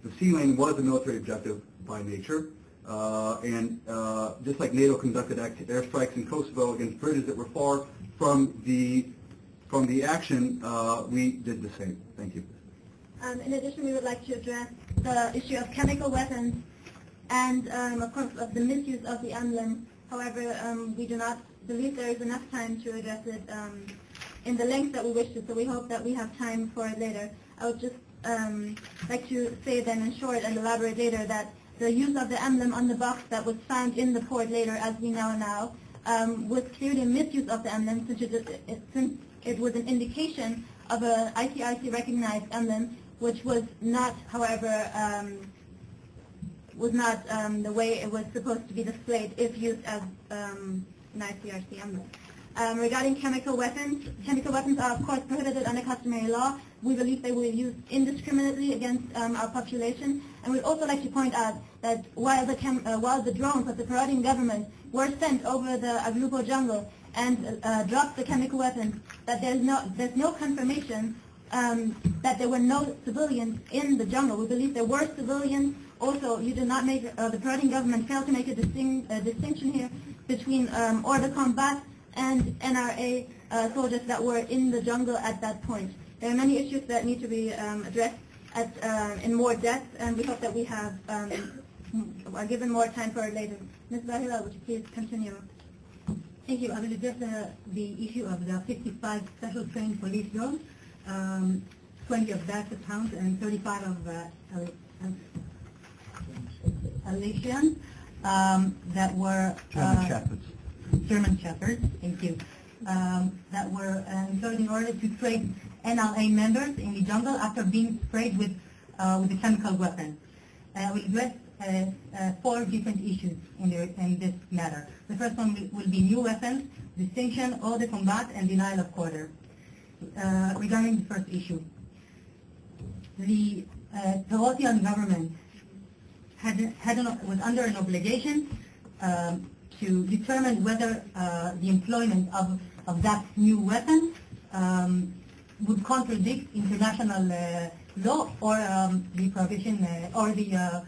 the sea lane was a military objective by nature, and just like NATO conducted airstrikes in Kosovo against bridges that were far from the action, we did the same. Thank you. In addition, we would like to address the issue of chemical weapons and, of course, of the misuse of the emblem. However, we do not believe there is enough time to address it in the length that we wish to, so we hope that we have time for it later. I would just like to say then in short and elaborate later that the use of the emblem on the box that was found in the port later, as we know now, was clearly a misuse of the emblem since it was an indication of a ICRC recognized emblem, which was not, however, the way it was supposed to be displayed if used as an ICRC emblem. Regarding chemical weapons are of course prohibited under customary law. We believe they were used indiscriminately against our population, and we'd also like to point out that while the drones of the Peruvian government were sent over the Aglupo jungle and dropped the chemical weapons, that there's no confirmation that there were no civilians in the jungle. We believe there were civilians. Also, you did not make the Peruvian government failed to make a distinction here between hors de combat and NRA soldiers that were in the jungle at that point. There are many issues that need to be addressed in more depth, and we hope that we have are given more time for it later. Ms. Bahila, would you please continue? Thank you. I will address the issue of the 55 special trained police drones, 20 of that accounts and 35 of Alatians that were German Shepherds, thank you, that were employed in order to train NLA members in the jungle after being sprayed with a chemical weapon. We address 4 different issues in this matter. The first one will be new weapons, distinction, hors de combat, and denial of quarter. Regarding the first issue, the Peruvian government was under an obligation to determine whether the employment of that new weapon would contradict international law or the provision or the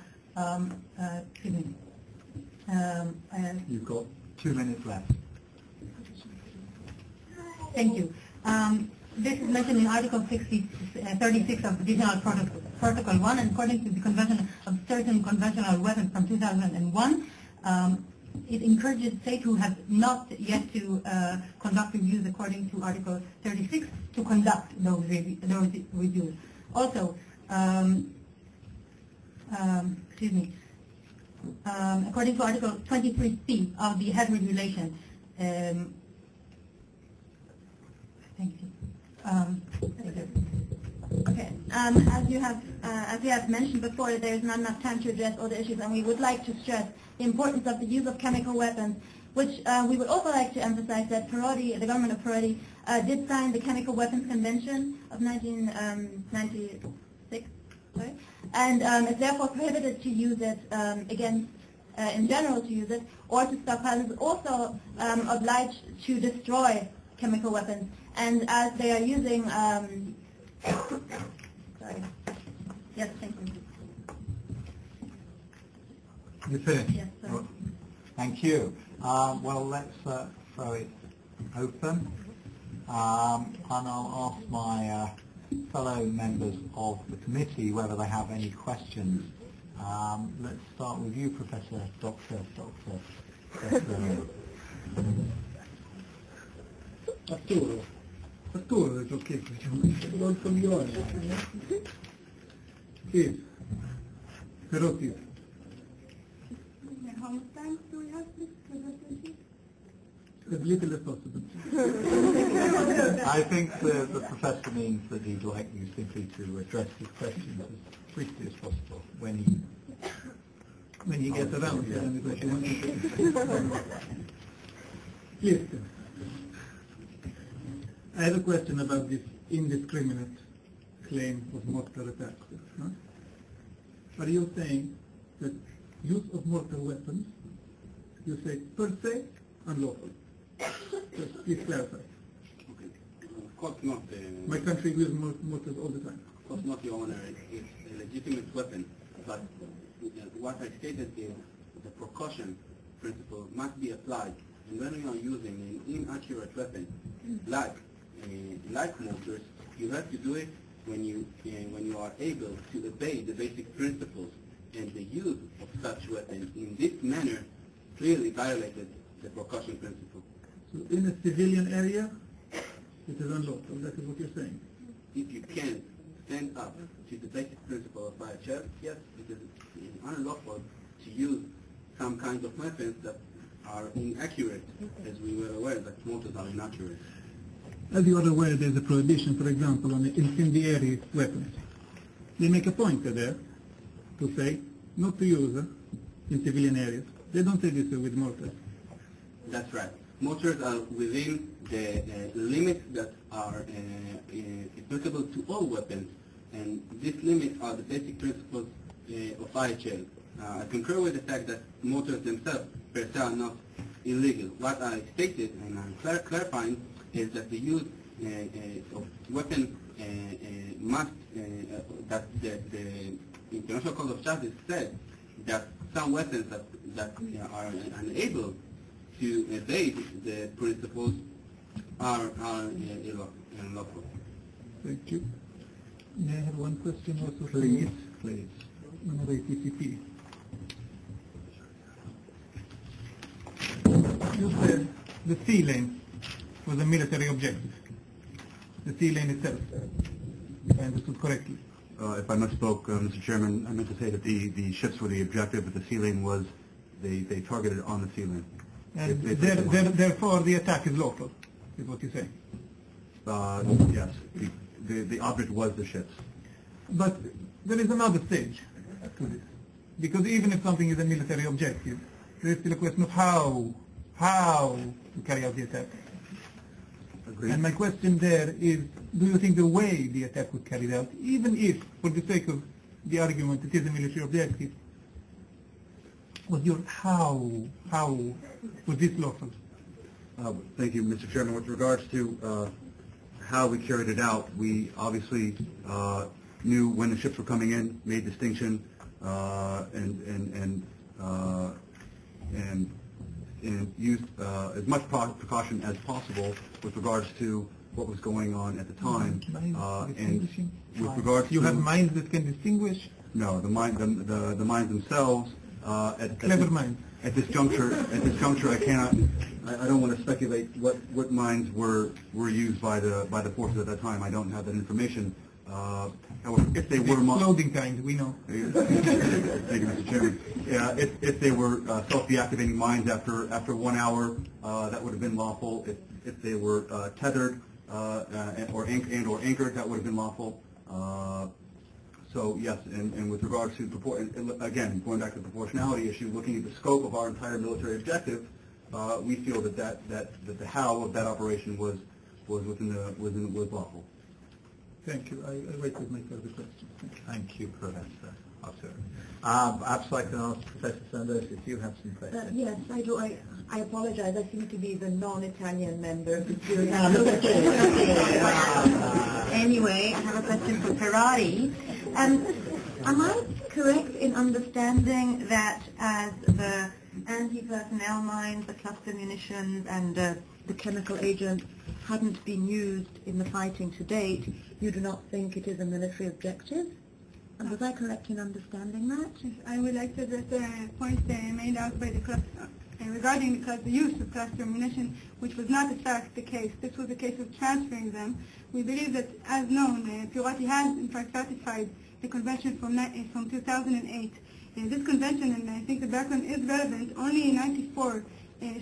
excuse me. You've got 2 minutes left. Thank you. This is mentioned in Article 36 of the Additional Protocol 1, and according to the Convention of Certain Conventional Weapons from 2001, it encourages states who have not yet to conduct reviews according to Article 36 to conduct those reviews. Also, excuse me, according to Article 23C of the Hague Regulation, thank you. Okay. As we have mentioned before, there is not enough time to address all the issues, and we would like to stress the importance of the use of chemical weapons, which we would also like to emphasize that the government of Peru did sign the Chemical Weapons Convention of 1996, and is therefore prohibited to use it in general to use it, or to stockpile. It is also obliged to destroy chemical weapons, and as they are using sorry. Yes, thank you. You finished? Yes, sir. Thank you. Well, let's throw it open, and I'll ask my fellow members of the committee whether they have any questions. Let's start with you, Professor Dr. Arturo, è ok, facciamo il coglione. Sì, però sì. How much time do we have, please? As little as possible. I think the professor means that he'd like you simply to address his questions as briefly as possible when he gets around to any question. Yes. I have a question about this indiscriminate claim of mortar attacks. No? Are you saying that use of mortar weapons, you say per se, unlawful? Just please clarify. Okay. Of course not. My country uses mortars all the time. Of course not, Your Honor. It's a legitimate weapon. but what I stated is the precaution principle must be applied. And when you are using an inaccurate weapon, like mortars, you have to do it when you are able to obey the basic principles. And the use of such weapons in this manner clearly violated the precaution principle. So in a civilian area, it is unlawful. That is what you're saying. If you can't stand up to the basic principle of IHL, yes, it is unlawful to use some kinds of weapons that are inaccurate, as we were aware that mortars are inaccurate. As you are aware, there's a prohibition, for example, on incendiary weapons. They make a pointer there to say not to use in civilian areas. They don't say this with mortars. That's right. Mortars are within the limits that are applicable to all weapons, and these limits are the basic principles of IHL. I concur with the fact that mortars themselves per se are not illegal. What I stated, and I'm clarifying, is that the use of weapons must, that the International Court of Justice said that some weapons that are unable to evade the principles are unlawful. Thank you. May I have one question also? Please, please. Another TCP. You said the sea lane was a military objective. The sea lane itself, if I understood correctly. If I misspoke, Mr. Chairman, I meant to say that the ships were the objective, but the sea lane was, they targeted on the sea lane. And therefore the attack is lawful, is what you say. Yes, the object was the ships. But there is another stage to this. Because even if something is a military objective, there is still a question of how to carry out the attack. Agreed. And my question there is, do you think the way the attack was carried out, even if, for the sake of the argument, it is a military objective, was your how was this lawful? Thank you, Mr. Chairman. With regards to how we carried it out, we obviously knew when the ships were coming in, made distinction, and used as much precaution as possible with regards to what was going on at the time. And with regards you to, have minds that can distinguish? No, the minds themselves. Clever minds. At this juncture, I cannot. I don't want to speculate what mines were used by the forces at that time. I don't have that information. However, if they were exploding kind, we know. Thank you, Mr. Chairman. Yeah, if they were self-deactivating mines after 1 hour, that would have been lawful. If they were tethered or anchored, that would have been lawful. So yes, and with regards to again, going back to the proportionality issue, looking at the scope of our entire military objective, we feel that the how of that operation was lawful. Thank you. I wait with my further questions. Thank you, Professor. Perhaps I can ask Professor Sandos if you have some questions. Yes, I do. I apologize. I seem to be the non-Italian member of the jury. Anyway, I have a question for Ferrari. Am I correct in understanding that as the anti-personnel mines, the cluster munitions, and the chemical agents hadn't been used in the fighting to date, you do not think it is a military objective? And was I correct in understanding that? Yes, I would like to address the point made out by the cluster regarding the use of cluster munition, which was not in fact the case. This was a case of transferring them. We believe that, as known, Pirati has in fact ratified the convention from 2008. This convention, and I think the background is relevant, only 94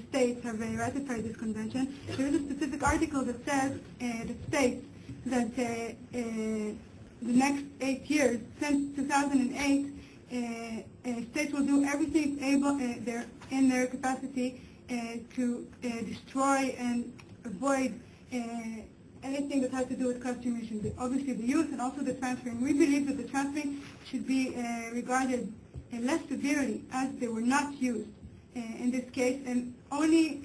states have ratified this convention. There is a specific article that says, that states that the next 8 years, since 2008, states will do everything in their capacity to destroy and avoid anything that has to do with cluster munition. Obviously the use and also the transferring. We believe that the transferring should be regarded less severely, as they were not used in this case, and only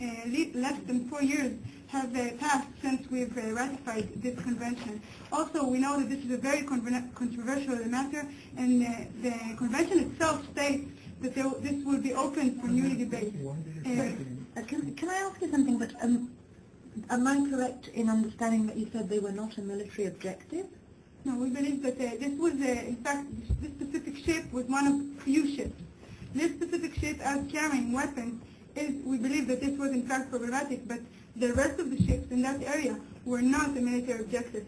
less than 4 years have passed since we've ratified this convention. Also, we know that this is a very controversial matter, and the convention itself states that this will be open for newly debate. Can I ask you something? But am I correct in understanding that you said they were not a military objective? No, we believe that this was, in fact, this specific ship was one of few ships. This specific ship, as carrying weapons, we believe that this was in fact problematic, but the rest of the ships in that area were not a military objective.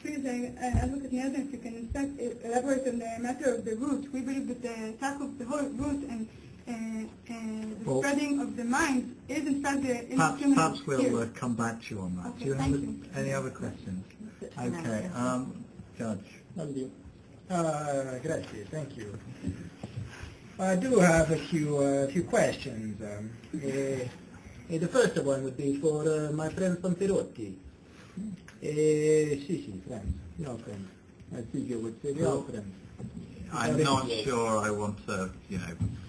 Please, Advocate Nielsen, if you can in fact elaborate on the matter of the route. We believe that the attack of the whole route and the spreading of the mines is in fact the indiscriminate. Perhaps we'll come back to you on that. Okay, Do you thank have you. any other questions? Okay, Judge. Grazie, thank you. I do have a few questions. The first one would be for my friend Panzerotti. Sì, friends, your friends. I think you would say your friends. I'm not sure I want to,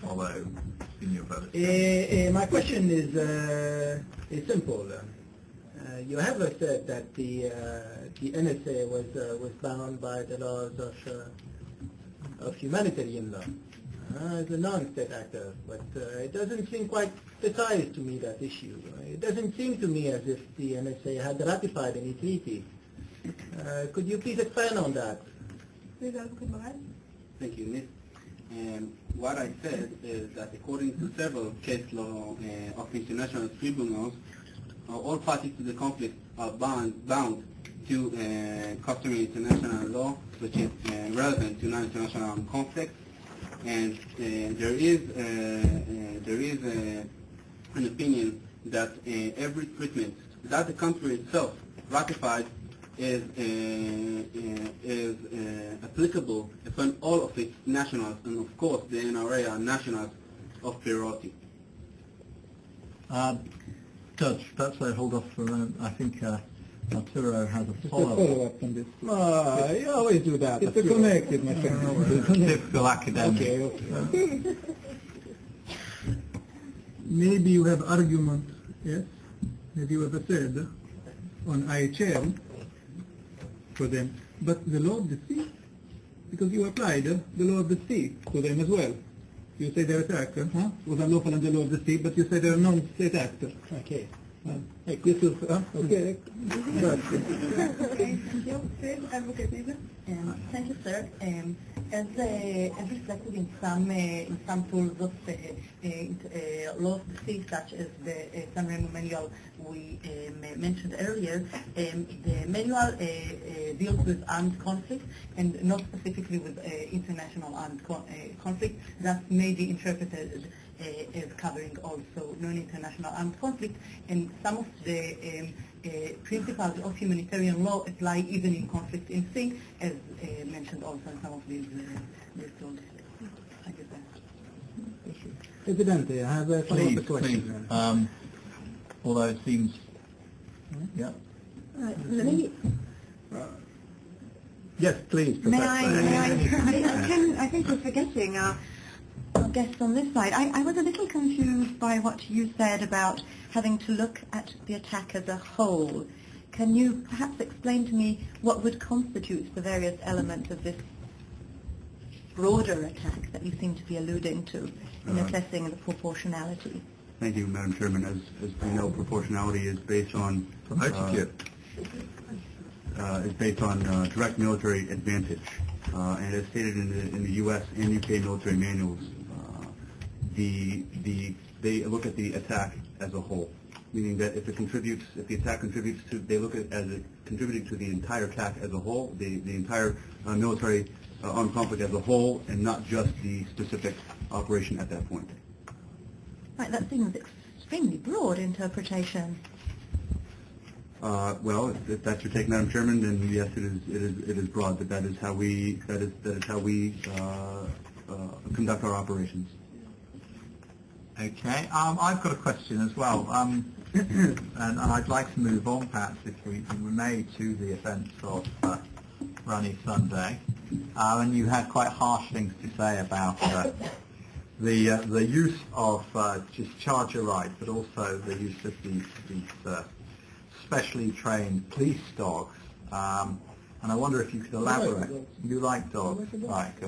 follow in your brother's. My question is simple. You have said that the NSA was bound by the laws of humanitarian law as a non-state actor, but it doesn't seem quite precise to me, that issue. It doesn't seem to me as if the NSA had ratified any treaty. Could you please expand on that? Please, Advocate Moraes. Thank you, Ms. What I said is that according to several case law of international tribunals, all parties to the conflict are bound to customary international law, which is relevant to non-international armed conflicts. And there is an opinion that every treatment that the country itself ratified is applicable upon all of its nationals, and of course the NRA are nationals of priority. Judge, perhaps I hold off for a moment. I think Arturo has a Just a follow-up. follow-up on this. You always do that. It's Arturo. connected, my friend. Typical academic. Okay. Maybe you have argument, yes, that you have said on IHL for them, but the law of the sea, because you applied the law of the sea to them as well. You say their attack was unlawful under the law of the sea, but you say they're a non-state actor. Okay. This is, okay. Okay, thank you. Please, Advocate Nielsen. Thank you, sir. As reflected in some tools of law of the sea, such as the San Remo manual we mentioned earlier, the manual deals with armed conflict and not specifically with international armed conflict. That may be interpreted as covering also non-international armed conflict, and some of the principles of humanitarian law apply even in conflict in sea, as mentioned also in some of these laws. Thank you, sir. Presidente, I have a Please, follow-up question. please. Although it seems, yeah. Let me, Yes, please, Professor. I think we're forgetting our guests on this side. I was a little confused by what you said about having to look at the attack as a whole. Can you perhaps explain to me what would constitute the various elements of this broader attack that you seem to be alluding to in assessing the proportionality? Thank you, Madam Chairman. As we know, proportionality is based on direct military advantage, and as stated in the U.S. and UK military manuals, they look at the attack as a whole, meaning that if the attack contributes to, they look at it as contributing to the entire attack as a whole, the entire military armed conflict as a whole, and not just the specific operation at that point. Right, that seems extremely broad interpretation. Well, if that's your take, Madam Chairman, then yes, it is broad, but that is how we conduct our operations. Okay, I've got a question as well, and I'd like to move on, perhaps, if we may, to the events of Rani Sunday. And you had quite harsh things to say about the use of discharger rights, but also the use of these specially trained police dogs. And I wonder if you could elaborate. You like dogs, right? Good.